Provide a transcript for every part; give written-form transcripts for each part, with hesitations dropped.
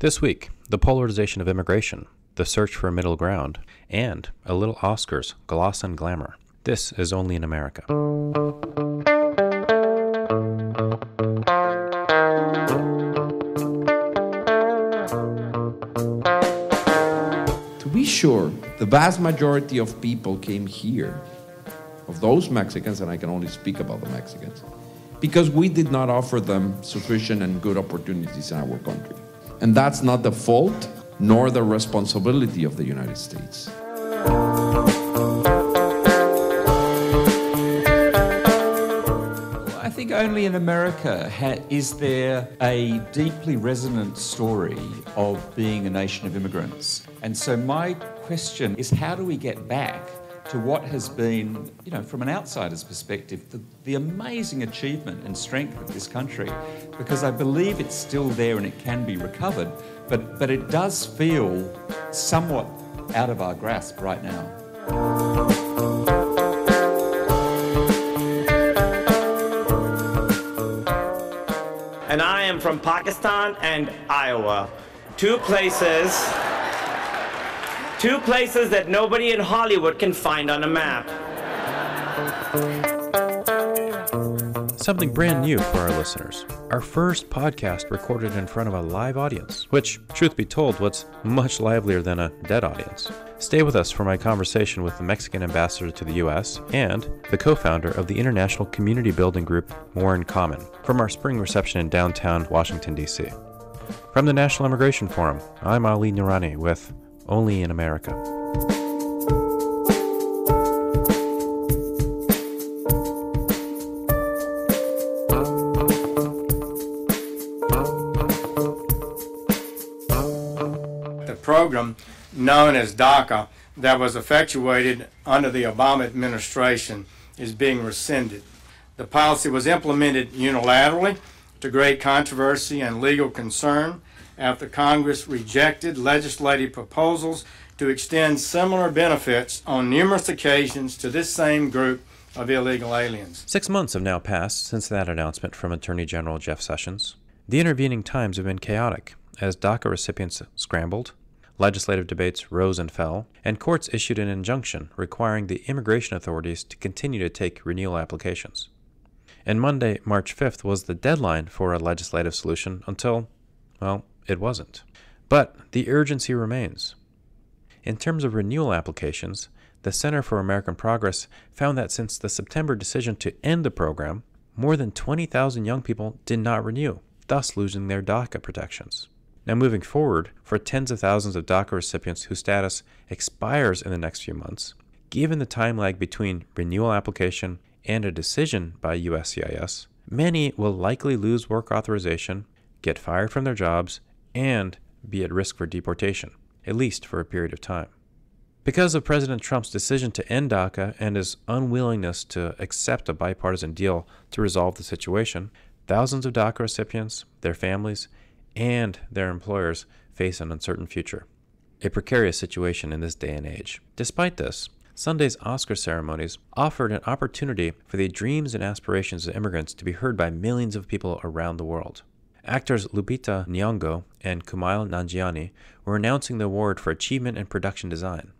This week, the polarization of immigration, the search for a middle ground, and a little Oscars, gloss and glamour. This is Only in America. To be sure, the vast majority of people came here, of those Mexicans, and I can only speak about the Mexicans, because we did not offer them sufficient and good opportunities in our country. And that's not the fault nor the responsibility of the United States. I think only in America is there a deeply resonant story of being a nation of immigrants. And so my question is, how do we get back to what has been, from an outsider's perspective, the amazing achievement and strength of this country? Because I believe it's still there and it can be recovered, but it does feel somewhat out of our grasp right now. And I am from Pakistan and Iowa, two places that nobody in Hollywood can find on a map. Something brand new for our listeners. Our first podcast recorded in front of a live audience, which, truth be told, was much livelier than a dead audience. Stay with us for my conversation with the Mexican ambassador to the U.S. and the co-founder of the international community building group More in Common from our spring reception in downtown Washington, D.C. From the National Immigration Forum, I'm Ali Noorani with Only in America. The program known as DACA that was effectuated under the Obama administration is being rescinded. The policy was implemented unilaterally to great controversy and legal concern after Congress rejected legislative proposals to extend similar benefits on numerous occasions to this same group of illegal aliens. 6 months have now passed since that announcement from Attorney General Jeff Sessions. The intervening times have been chaotic as DACA recipients scrambled, legislative debates rose and fell, and courts issued an injunction requiring the immigration authorities to continue to take renewal applications. And Monday, March 5th, was the deadline for a legislative solution until, well, it wasn't. But the urgency remains. In terms of renewal applications, the Center for American Progress found that since the September decision to end the program, more than 20,000 young people did not renew, thus losing their DACA protections. Now moving forward, for tens of thousands of DACA recipients whose status expires in the next few months, given the time lag between renewal application and a decision by USCIS, many will likely lose work authorization, get fired from their jobs, and be at risk for deportation, at least for a period of time. Because of President Trump's decision to end DACA and his unwillingness to accept a bipartisan deal to resolve the situation, thousands of DACA recipients, their families, and their employers face an uncertain future. A precarious situation in this day and age. Despite this, Sunday's Oscar ceremonies offered an opportunity for the dreams and aspirations of immigrants to be heard by millions of people around the world. Actors Lupita Nyong'o and Kumail Nanjiani were announcing the award for achievement in production design.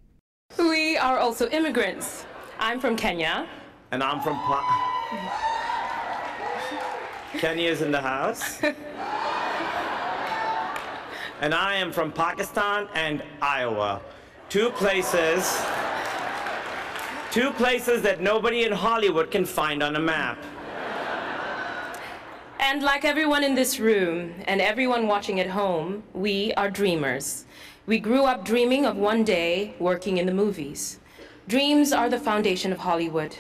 We are also immigrants. I'm from Kenya. And I'm from Kenya's in the house. And I am from Pakistan and Iowa, two places that nobody in Hollywood can find on a map. And like everyone in this room and everyone watching at home, we are dreamers. We grew up dreaming of one day working in the movies. Dreams are the foundation of Hollywood,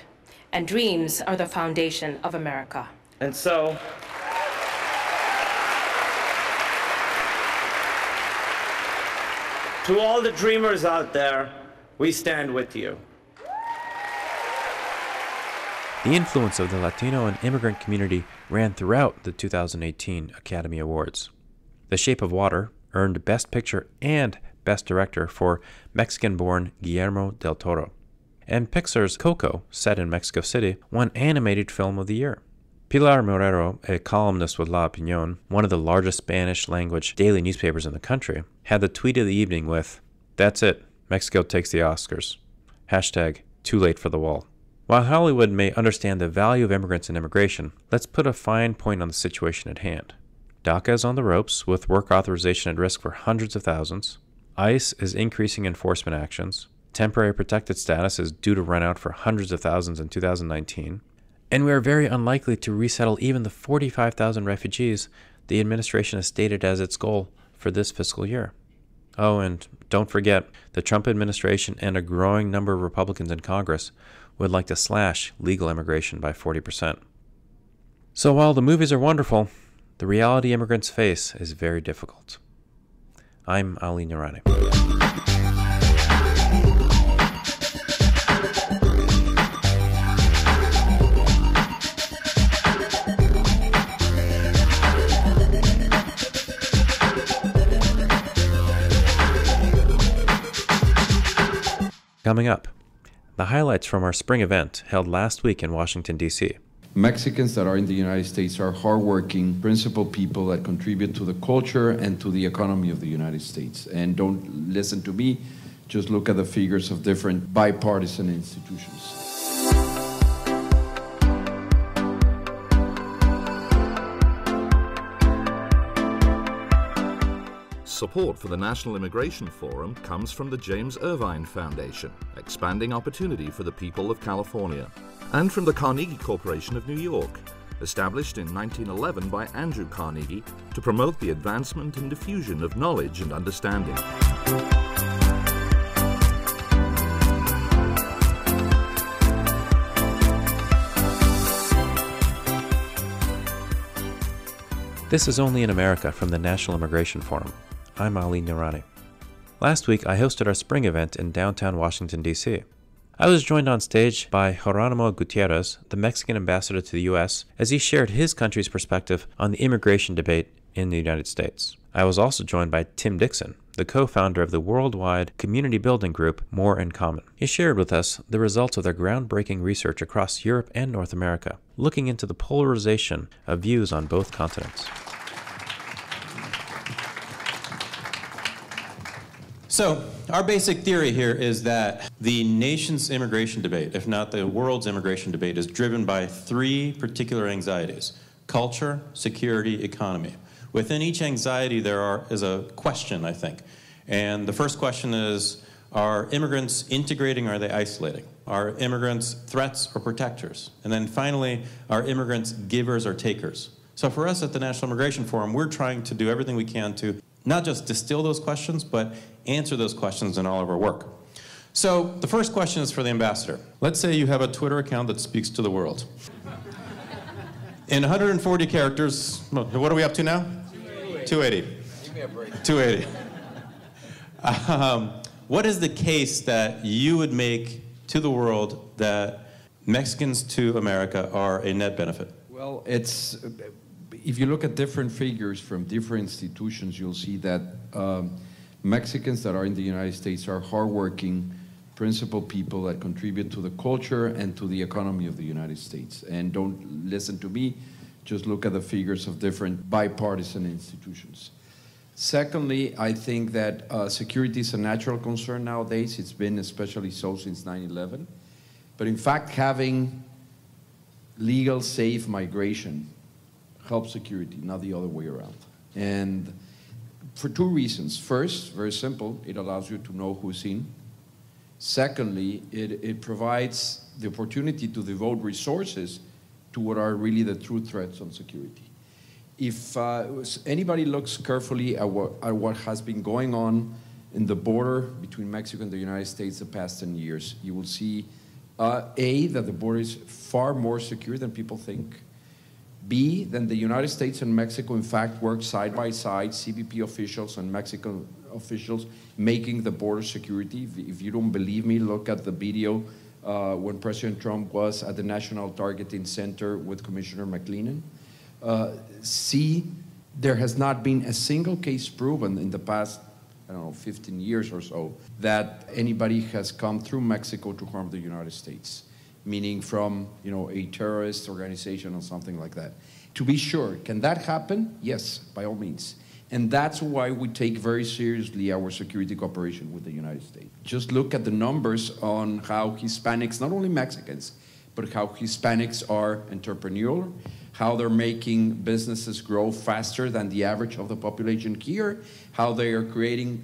and dreams are the foundation of America. And so, to all the dreamers out there, we stand with you. The influence of the Latino and immigrant community ran throughout the 2018 Academy Awards. The Shape of Water earned Best Picture and Best Director for Mexican-born Guillermo del Toro. And Pixar's Coco, set in Mexico City, won Animated Film of the Year. Pilar Morero, a columnist with La Opinión, one of the largest Spanish-language daily newspapers in the country, had the tweet of the evening with, "That's it, Mexico takes the Oscars. Hashtag, too late for the wall." While Hollywood may understand the value of immigrants and immigration, let's put a fine point on the situation at hand. DACA is on the ropes, with work authorization at risk for hundreds of thousands. ICE is increasing enforcement actions. Temporary protected status is due to run out for hundreds of thousands in 2019. And we are very unlikely to resettle even the 45,000 refugees the administration has stated as its goal for this fiscal year. Oh, and don't forget, the Trump administration and a growing number of Republicans in Congress would like to slash legal immigration by 40%. So while the movies are wonderful, the reality immigrants face is very difficult. I'm Ali Nourani. Coming up, the highlights from our spring event held last week in Washington, D.C. Mexicans that are in the United States are hardworking, principled people that contribute to the culture and to the economy of the United States. And don't listen to me, just look at the figures of different bipartisan institutions. Support for the National Immigration Forum comes from the James Irvine Foundation, expanding opportunity for the people of California, and from the Carnegie Corporation of New York, established in 1911 by Andrew Carnegie to promote the advancement and diffusion of knowledge and understanding. This is Only in America from the National Immigration Forum. I'm Ali Nourani. Last week, I hosted our spring event in downtown Washington, D.C. I was joined on stage by Geronimo Gutierrez, the Mexican ambassador to the U.S., as he shared his country's perspective on the immigration debate in the United States. I was also joined by Tim Dixon, the co-founder of the worldwide community building group More in Common. He shared with us the results of their groundbreaking research across Europe and North America, looking into the polarization of views on both continents. So, our basic theory here is that the nation's immigration debate, if not the world's immigration debate, is driven by three particular anxieties: culture, security, economy. Within each anxiety is a question, I think. And the first question is, are immigrants integrating or are they isolating? Are immigrants threats or protectors? And then finally, are immigrants givers or takers? So for us at the National Immigration Forum, we're trying to do everything we can to not just distill those questions, but answer those questions in all of our work. So the first question is for the ambassador. Let's say you have a Twitter account that speaks to the world. In 140 characters, what are we up to now? 280. 280. What is the case that you would make to the world that Mexicans to America are a net benefit? Well, if you look at different figures from different institutions, you'll see that Mexicans that are in the United States are hardworking, principled people that contribute to the culture and to the economy of the United States. And don't listen to me, just look at the figures of different bipartisan institutions. Secondly, I think that security is a natural concern nowadays. It's been especially so since 9/11. But in fact, having legal, safe migration helps security, not the other way around. And for two reasons. First, very simple, it allows you to know who's in. Secondly, it provides the opportunity to devote resources to what are really the true threats on security. If anybody looks carefully at what has been going on in the border between Mexico and the United States the past 10 years, you will see, A, that the border is far more secure than people think. B, then the United States and Mexico, in fact, work side by side, CBP officials and Mexican officials, making the border security. If you don't believe me, look at the video when President Trump was at the National Targeting Center with Commissioner McLennan. C, there has not been a single case proven in the past, 15 years or so, that anybody has come through Mexico to harm the United States. meaning from, you know, a terrorist organization or something like that. To be sure, can that happen? Yes, by all means. And that's why we take very seriously our security cooperation with the United States. Just look at the numbers on how Hispanics, not only Mexicans, but how Hispanics are entrepreneurial, how they're making businesses grow faster than the average of the population here, how they are creating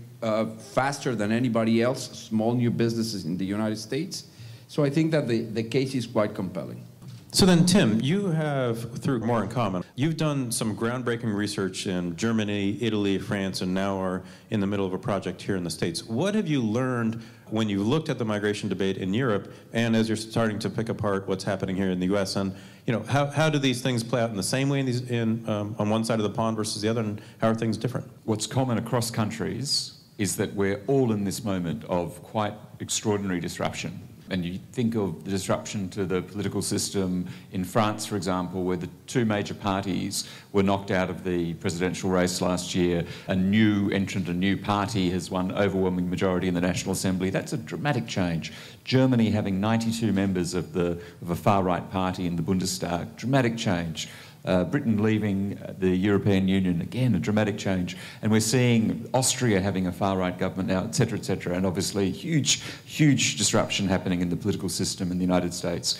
faster than anybody else small new businesses in the United States. So I think that the case is quite compelling. So then, Tim, you have, through More in Common, you've done some groundbreaking research in Germany, Italy, France, and now are in the middle of a project here in the States. What have you learned when you looked at the migration debate in Europe, and as you're starting to pick apart what's happening here in the U.S., and you know, how do these things play out in the same way on one side of the pond versus the other, and how are things different? What's common across countries is that we're all in this moment of quite extraordinary disruption. And you think of the disruption to the political system in France, for example, where the two major parties were knocked out of the presidential race last year. A new entrant, a new party has won overwhelming majority in the National Assembly. That's a dramatic change. Germany having 92 members of a far-right party in the Bundestag, dramatic change. Britain leaving the European Union, again, a dramatic change. And we're seeing Austria having a far-right government now, et cetera, and obviously huge, huge disruption happening in the political system in the United States.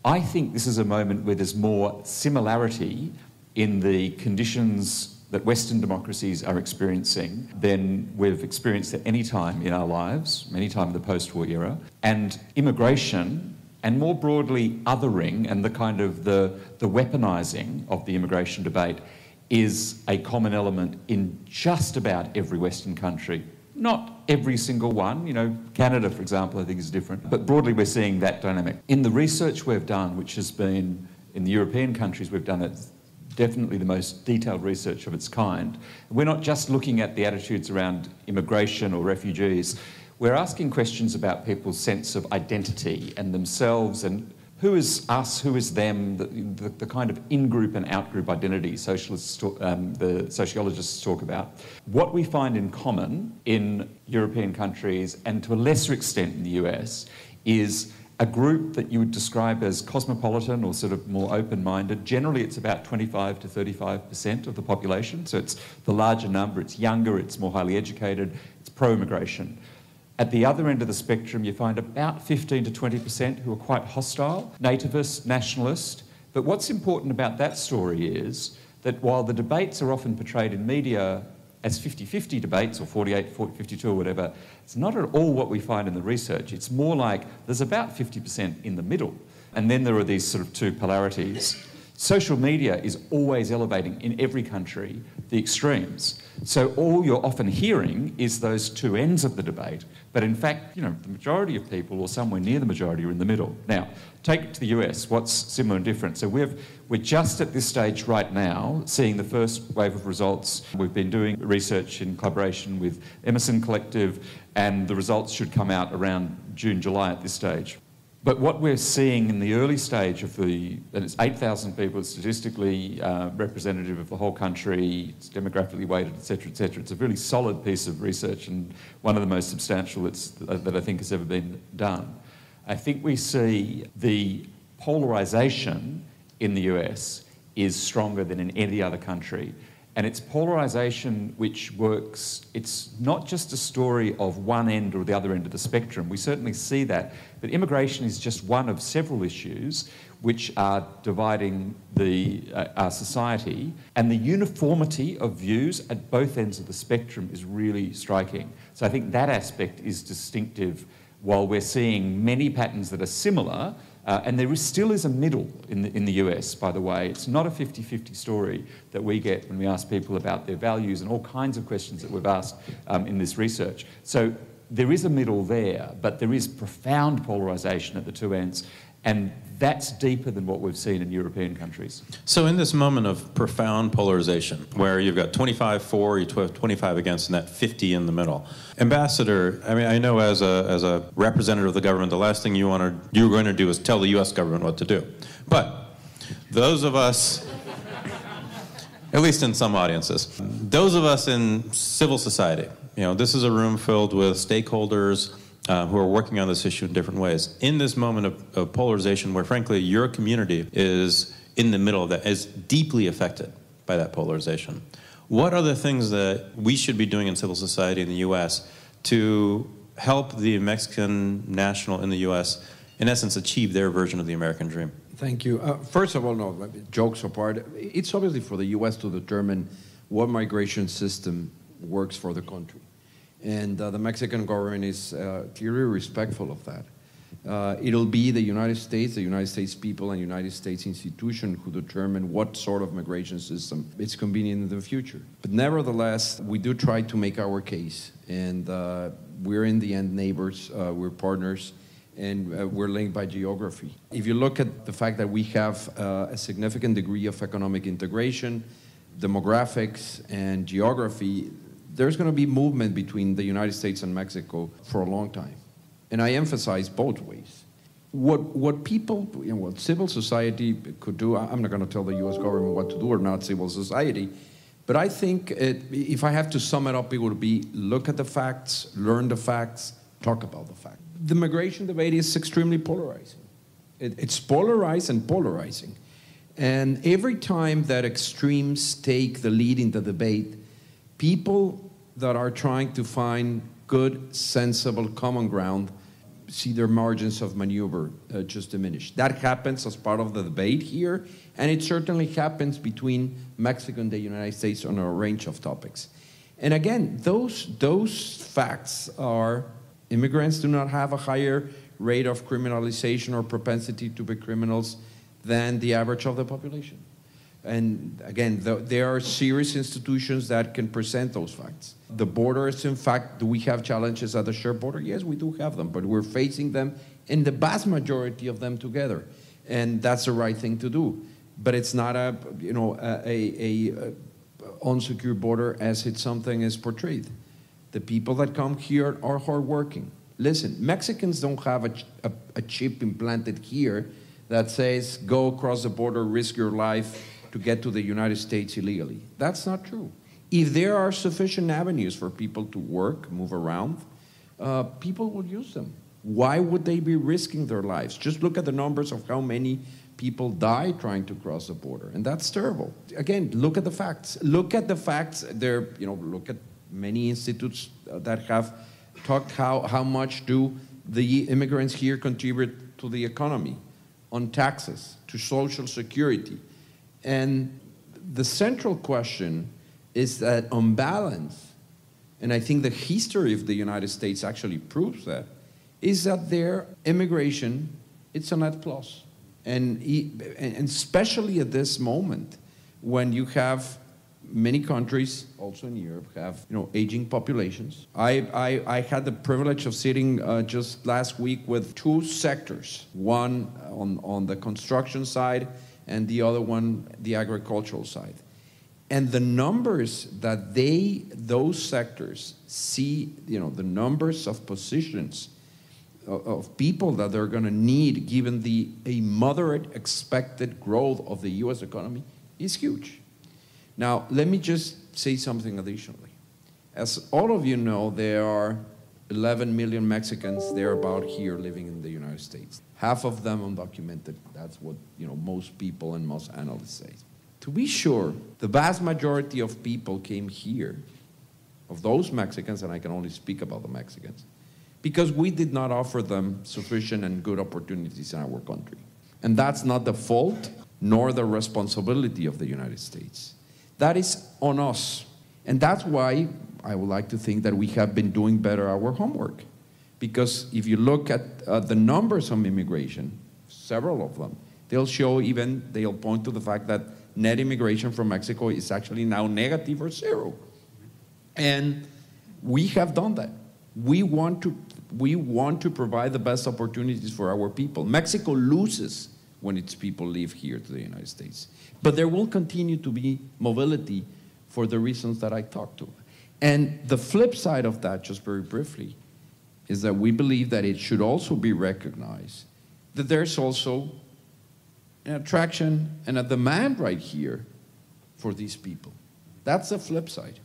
I think this is a moment where there's more similarity in the conditions that Western democracies are experiencing than we've experienced at any time in our lives, any time in the post-war era. And immigration, and more broadly othering and the kind of the weaponising of the immigration debate is a common element in just about every Western country. Not every single one, you know, Canada, for example, I think is different, but broadly we're seeing that dynamic. In the research we've done, which has been, in the European countries we've done it, definitely the most detailed research of its kind. We're not just looking at the attitudes around immigration or refugees. We're asking questions about people's sense of identity and themselves and who is us, who is them, the kind of in-group and out-group identity the sociologists talk about. What we find in common in European countries and to a lesser extent in the US is a group that you would describe as cosmopolitan or sort of more open-minded. Generally, it's about 25 to 35% of the population, so it's the larger number, it's younger, it's more highly educated, it's pro-immigration. At the other end of the spectrum, you find about 15 to 20% who are quite hostile, nativist, nationalist. But what's important about that story is that while the debates are often portrayed in media as 50-50 debates, or 48-52 or whatever, it's not at all what we find in the research. It's more like there's about 50% in the middle. And then there are these sort of two polarities. Social media is always elevating in every country the extremes. So all you're often hearing is those two ends of the debate. But in fact, you know, the majority of people, or somewhere near the majority, are in the middle. Now, take it to the US. What's similar and different? So we're just at this stage right now seeing the first wave of results. We've been doing research in collaboration with Emerson Collective, and the results should come out around June, July at this stage. But what we're seeing in the early stage of and it's 8,000 people, it's statistically representative of the whole country, it's demographically weighted, et cetera, et cetera. It's a really solid piece of research and one of the most substantial that I think has ever been done. I think we see the polarisation in the US is stronger than in any other country. And it's polarisation which works. It's not just a story of one end or the other end of the spectrum. We certainly see that. But immigration is just one of several issues which are dividing our society. And the uniformity of views at both ends of the spectrum is really striking. So I think that aspect is distinctive while we're seeing many patterns that are similar. And there still is a middle in the US, by the way. It's not a 50-50 story that we get when we ask people about their values and all kinds of questions that we've asked in this research. So there is a middle there, but there is profound polarisation at the two ends, and that's deeper than what we've seen in European countries. So in this moment of profound polarization, where you've got 25 for, you 25 against, and that 50 in the middle. Ambassador, I mean, I know as a representative of the government, the last thing you're going to do is tell the U.S. government what to do. But those of us, at least in some audiences, those of us in civil society, you know, this is a room filled with stakeholders, who are working on this issue in different ways. In this moment of polarization where, frankly, your community is in the middle of that, is deeply affected by that polarization, what are the things that we should be doing in civil society in the U.S. to help the Mexican national in the U.S., in essence, achieve their version of the American dream? Thank you. First of all, no, jokes apart, it's obviously for the U.S. to determine what migration system works for the country. And the Mexican government is clearly respectful of that. It'll be the United States people and United States institution who determine what sort of migration system is convenient in the future. But nevertheless, we do try to make our case. And we're in the end neighbors, we're partners, and we're linked by geography. If you look at the fact that we have a significant degree of economic integration, demographics, and geography, there's going to be movement between the United States and Mexico for a long time. And I emphasize both ways. What people, what civil society could do, I'm not going to tell the U.S. government what to do or not, civil society, but I think if I have to sum it up, it would be look at the facts, learn the facts, talk about the facts. The migration debate is extremely polarizing. It's polarized and polarizing. And every time that extremes take the lead in the debate, people that are trying to find good, sensible, common ground see their margins of maneuver just diminish. That happens as part of the debate here, and it certainly happens between Mexico and the United States on a range of topics. And again, those facts are immigrants do not have a higher rate of criminalization or propensity to be criminals than the average of the population. And again, there are serious institutions that can present those facts. The borders, in fact, do we have challenges at the shared border? Yes, we do have them, but we're facing them in the vast majority of them together. And that's the right thing to do. But it's not a unsecure border as it's something is portrayed. The people that come here are hardworking. Listen, Mexicans don't have a chip implanted here that says, go across the border, risk your life to get to the United States illegally. That's not true. If there are sufficient avenues for people to work, move around, people will use them. Why would they be risking their lives? Just look at the numbers of how many people die trying to cross the border, and that's terrible. Again, look at the facts. Look at the facts. Look at many institutes that have talked how much do the immigrants here contribute to the economy, on taxes, to Social Security. And the central question is that on balance, and I think the history of the United States actually proves that, is that their immigration, it's a net plus. And especially at this moment, when you have many countries, also in Europe, have aging populations. I had the privilege of sitting just last week with two sectors, one on the construction side and the other one, the agricultural side. And the numbers that those sectors see, the numbers of positions of people that they're going to need given a moderate expected growth of the U.S. economy is huge. Now, let me just say something additionally. As all of you know, there are 11 million Mexicans thereabout here living in the United States. Half of them undocumented. That's what most people and most analysts say. To be sure, the vast majority of people came here, of those Mexicans, and I can only speak about the Mexicans, because we did not offer them sufficient and good opportunities in our country. And that's not the fault nor the responsibility of the United States. That is on us. And that's why I would like to think that we have been doing better our homework. Because if you look at the numbers on immigration, several of them, they'll point to the fact that net immigration from Mexico is actually now negative or zero. And we have done that. We want to provide the best opportunities for our people. Mexico loses when its people leave here to the United States. But there will continue to be mobility for the reasons that I talked to. And the flip side of that, just very briefly, is that we believe that it should also be recognized that there's also an attraction and a demand right here for these people. That's the flip side.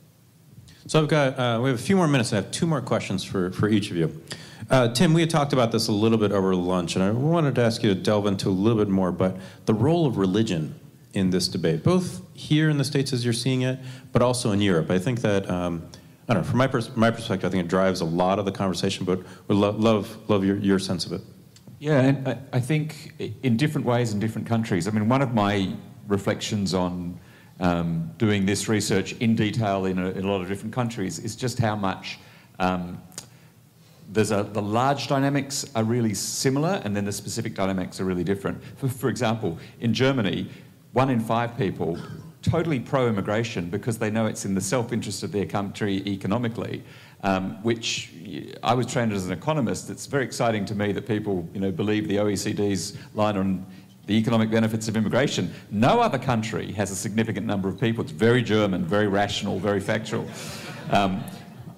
So we have a few more minutes. I have two more questions for each of you. Tim, we had talked about this a little bit over lunch, and I wanted to ask you to delve into a little bit more, but the role of religion in this debate, both here in the States as you're seeing it, but also in Europe. I think that, I don't know, from my perspective, I think it drives a lot of the conversation, but would love your sense of it. Yeah, and I think in different ways in different countries. I mean, one of my reflections on doing this research in detail in a lot of different countries is just how much the large dynamics are really similar, and then the specific dynamics are really different. For example, in Germany, 1 in 5 people totally pro-immigration because they know it's in the self-interest of their country economically, which I was trained as an economist. It's very exciting to me that people, believe the OECD's line on the economic benefits of immigration. No other country has a significant number of people. It's very German, very rational, very factual.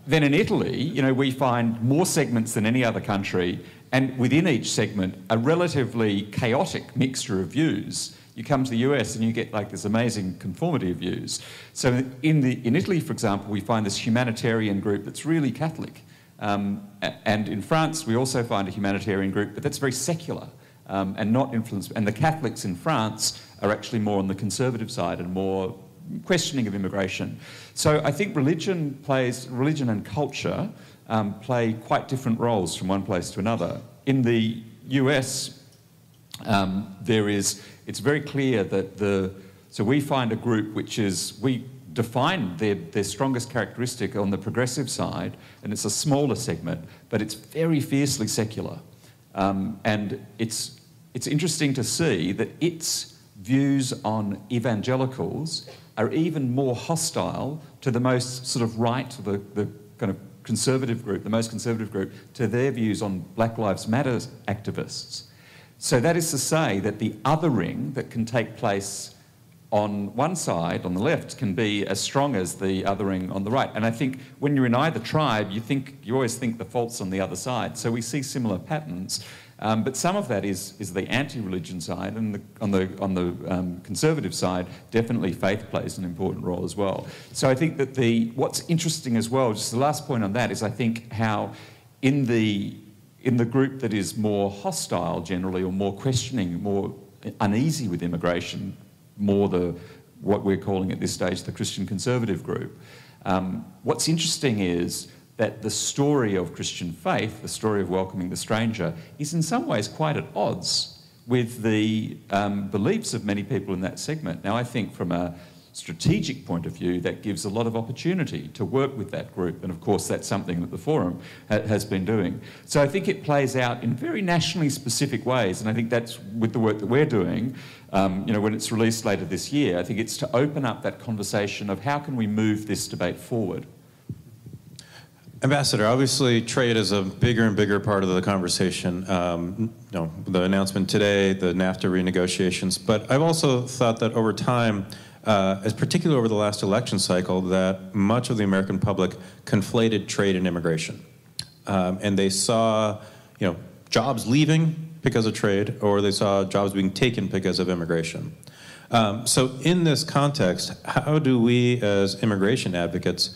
Then in Italy, we find more segments than any other country, and within each segment, a relatively chaotic mixture of views. You come to the US and you get like this amazing conformity of views. So in Italy, for example, we find this humanitarian group that's really Catholic. And in France, we also find a humanitarian group, but that's very secular and not influenced. And the Catholics in France are actually more on the conservative side and more questioning of immigration. So I think religion and culture play quite different roles from one place to another. In the US, it's very clear that so we find a group which is, we define their strongest characteristic on the progressive side, and it's a smaller segment, but it's very fiercely secular. And it's interesting to see that its views on evangelicals are even more hostile to the most sort of right, the kind of conservative group, the most conservative group, to their views on Black Lives Matter activists. So that is to say that the othering that can take place on one side, on the left, can be as strong as the othering on the right. And I think when you're in either tribe, you always think the fault's on the other side. So we see similar patterns. But some of that is the anti-religion side, and on the conservative side, definitely faith plays an important role as well. So I think that what's interesting as well, just the last point on that, is I think how in the group that is more hostile generally, or more questioning, more uneasy with immigration, more what we're calling at this stage the Christian conservative group, what's interesting is that the story of Christian faith, the story of welcoming the stranger, is in some ways quite at odds with the beliefs of many people in that segment. Now, I think from a strategic point of view, that gives a lot of opportunity to work with that group, and of course that's something that the Forum has been doing. So I think it plays out in very nationally specific ways, and I think that's with the work that we're doing, when it's released later this year, I think it's to open up that conversation of how can we move this debate forward. Ambassador, obviously trade is a bigger and bigger part of the conversation. The announcement today, the NAFTA renegotiations, but I've also thought that over time, as particularly over the last election cycle, that much of the American public conflated trade and immigration. And they saw, jobs leaving because of trade, or they saw jobs being taken because of immigration. So in this context, how do we as immigration advocates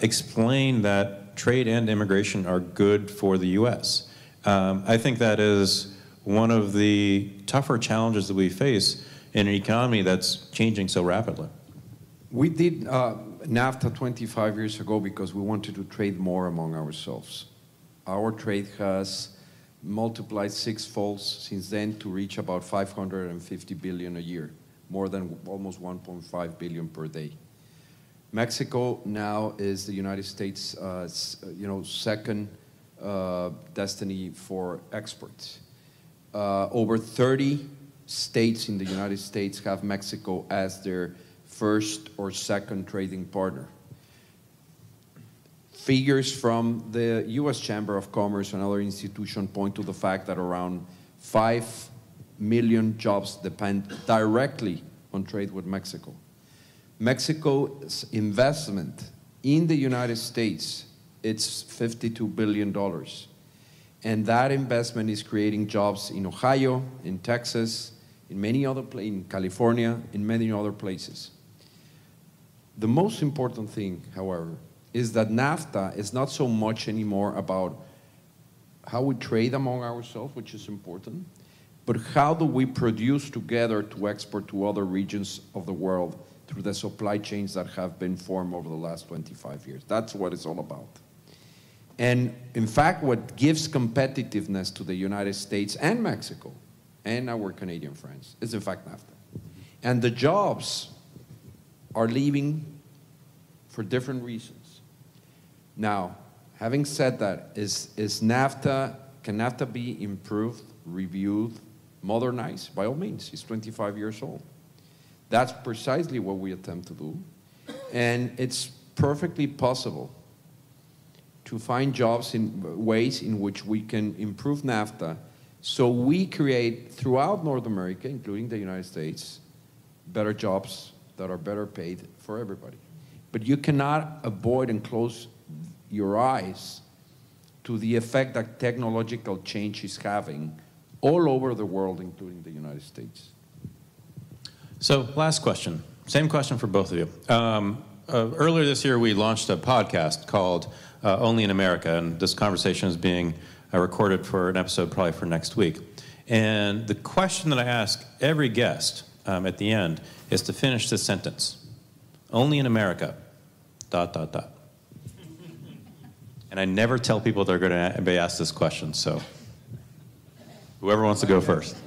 explain that trade and immigration are good for the U.S.? I think that is one of the tougher challenges that we face in an economy that's changing so rapidly. We did NAFTA 25 years ago because we wanted to trade more among ourselves. Our trade has multiplied sixfold since then to reach about 550 billion a year, more than almost 1.5 billion per day. Mexico now is the United States' second destiny for exports. Over 30 states in the United States have Mexico as their first or second trading partner. Figures from the U.S. Chamber of Commerce and other institutions point to the fact that around 5 million jobs depend directly on trade with Mexico. Mexico's investment in the United States, it's $52 billion. And that investment is creating jobs in Ohio, in Texas, in many other places, in California, in many other places. The most important thing, however, is that NAFTA is not so much anymore about how we trade among ourselves, which is important, but how do we produce together to export to other regions of the world through the supply chains that have been formed over the last 25 years. That's what it's all about. And in fact, what gives competitiveness to the United States and Mexico and our Canadian friends is in fact NAFTA. And the jobs are leaving for different reasons. Now, having said that, can NAFTA be improved, reviewed, modernized? By all means, it's 25 years old. That's precisely what we attempt to do. And it's perfectly possible to find jobs in ways in which we can improve NAFTA so we create throughout North America, including the United States, better jobs that are better paid for everybody. But you cannot avoid and close your eyes to the effect that technological change is having all over the world, including the United States. So, last question. Same question for both of you. Earlier this year, we launched a podcast called Only in America, and this conversation is being recorded for an episode probably for next week. And the question that I ask every guest at the end is to finish this sentence. Only in America, ... And I never tell people they're going to be asked this question, so whoever wants to go first.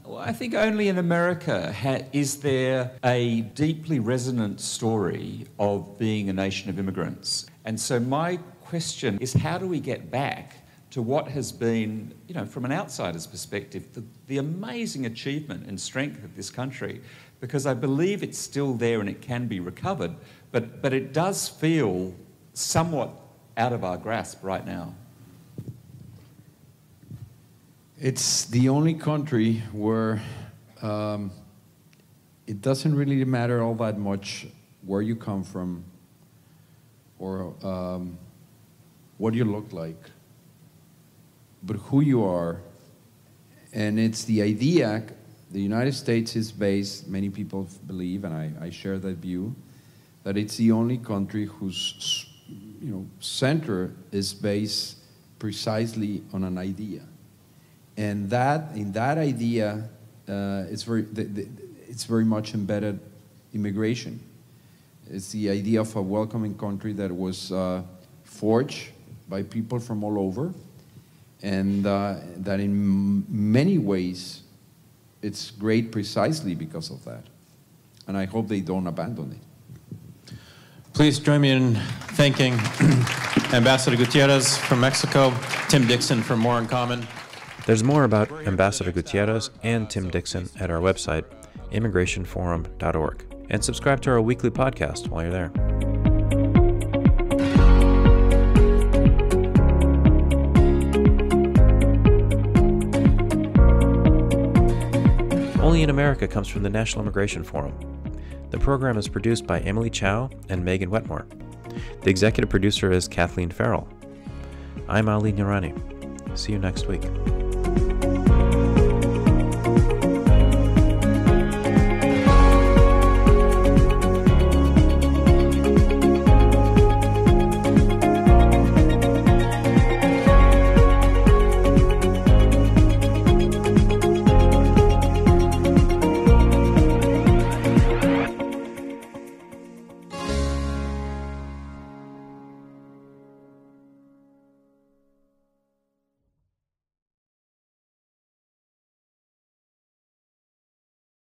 Well, I think only in America is there a deeply resonant story of being a nation of immigrants. And so my question is, how do we get back to what has been, from an outsider's perspective, the amazing achievement and strength of this country? Because I believe it's still there and it can be recovered, but it does feel somewhat out of our grasp right now. It's the only country where it doesn't really matter all that much where you come from or what you look like, but who you are. And it's the idea, the United States is based, many people believe, and I share that view, that it's the only country whose center is based precisely on an idea. And in that idea, it's very much embedded immigration. It's the idea of a welcoming country that was forged by people from all over, and that in many ways it's great precisely because of that. And I hope they don't abandon it. Please join me in thanking Ambassador Gutierrez from Mexico, Tim Dixon from More in Common. There's more about Ambassador Gutierrez and Tim Dixon at our website, immigrationforum.org. And subscribe to our weekly podcast while you're there. Only in America comes from the National Immigration Forum. The program is produced by Emily Chow and Megan Wetmore. The executive producer is Kathleen Farrell. I'm Ali Nurani. See you next week.